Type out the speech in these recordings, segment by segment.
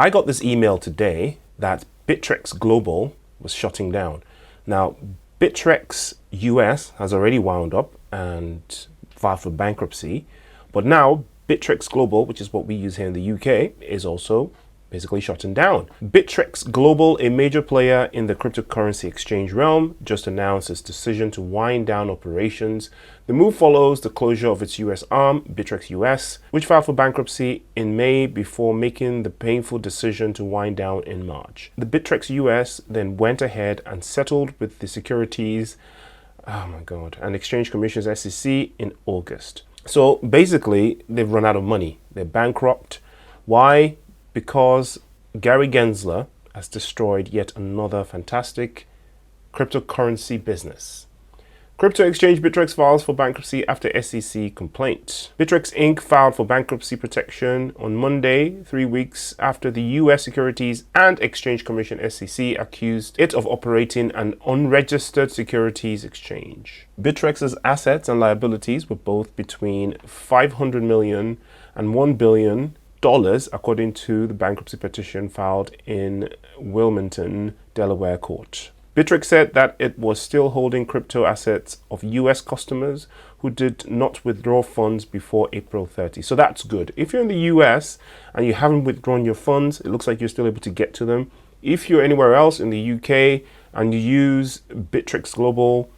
I got this email today that Bittrex Global was shutting down. Now, Bittrex US has already wound up and filed for bankruptcy, but now Bittrex Global, which is what we use here in the UK, is also basically shutting down. Bittrex Global, a major player in the cryptocurrency exchange realm, just announced its decision to wind down operations. The move follows the closure of its US arm, Bittrex US, which filed for bankruptcy in May before making the painful decision to wind down in March. The Bittrex US then went ahead and settled with the Securities and Exchange Commission's SEC in August. So basically, they've run out of money. They're bankrupt. Why? Because Gary Gensler has destroyed yet another fantastic cryptocurrency business. Crypto exchange Bittrex files for bankruptcy after SEC complaint. Bittrex Inc. filed for bankruptcy protection on Monday, 3 weeks after the U.S. Securities and Exchange Commission SEC accused it of operating an unregistered securities exchange. Bittrex's assets and liabilities were both between $500 million and $1 billion, according to the bankruptcy petition filed in Wilmington, Delaware court. Bittrex said that it was still holding crypto assets of US customers who did not withdraw funds before April 30. So that's good. If you're in the US and you haven't withdrawn your funds, it looks like you're still able to get to them. If you're anywhere else in the UK and you use Bittrex Global,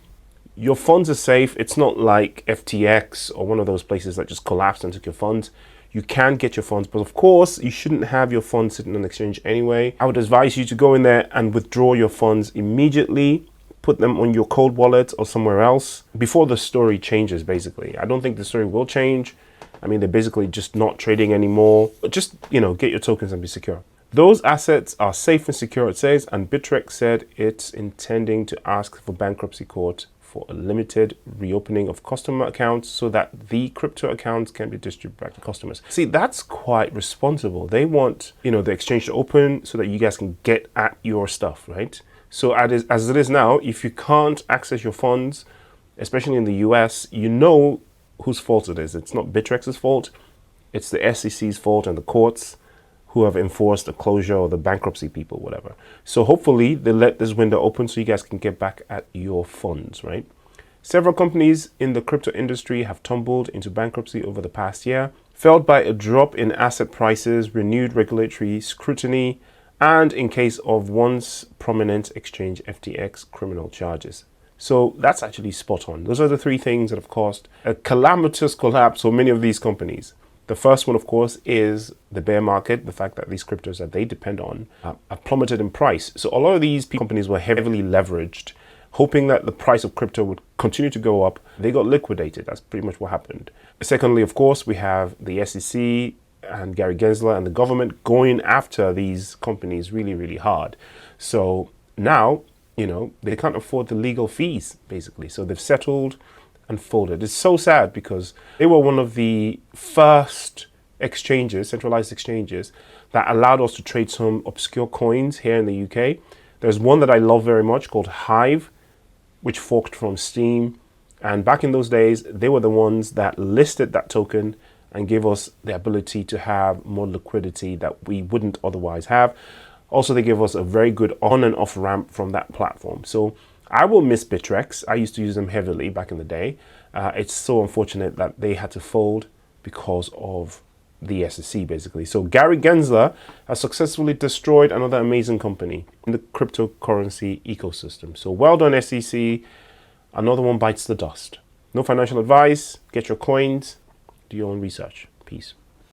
your funds are safe. It's not like FTX or one of those places that just collapsed and took your funds. You can get your funds, but of course, you shouldn't have your funds sitting on exchange anyway. I would advise you to go in there and withdraw your funds immediately, put them on your cold wallet or somewhere else before the story changes, basically. I don't think the story will change. I mean, they're basically just not trading anymore. But just, get your tokens and be secure. Those assets are safe and secure, it says, and Bittrex said it's intending to ask for bankruptcy court for a limited reopening of customer accounts so that the crypto accounts can be distributed back to customers. See, that's quite responsible. They want, the exchange to open so that you guys can get at your stuff, right? So as it is now, if you can't access your funds, especially in the US, you know whose fault it is. It's not Bittrex's fault. It's the SEC's fault and the courts who have enforced the closure or the bankruptcy people, whatever. So hopefully they let this window open so you guys can get back at your funds, right? Several companies in the crypto industry have tumbled into bankruptcy over the past year, felled by a drop in asset prices, renewed regulatory scrutiny, and in case of once prominent exchange FTX criminal charges. So that's actually spot on. Those are the three things that have caused a calamitous collapse for many of these companies. The first one, of course, is the bear market, the fact that these cryptos that they depend on have plummeted in price. So a lot of these companies were heavily leveraged, hoping that the price of crypto would continue to go up. They got liquidated. That's pretty much what happened. Secondly, of course, we have the SEC and Gary Gensler and the government going after these companies really, really hard. So now, they can't afford the legal fees, basically. So they've settled and folded. It's so sad because they were one of the first exchanges, centralized exchanges, that allowed us to trade some obscure coins here in the UK. There's one that I love very much called Hive, which forked from Steam. And back in those days, they were the ones that listed that token and gave us the ability to have more liquidity that we wouldn't otherwise have. Also, they gave us a very good on and off ramp from that platform. So I will miss Bittrex. I used to use them heavily back in the day. It's so unfortunate that they had to fold because of the SEC, basically. So Gary Gensler has successfully destroyed another amazing company in the cryptocurrency ecosystem. So well done, SEC. Another one bites the dust. No financial advice. Get your coins. Do your own research. Peace.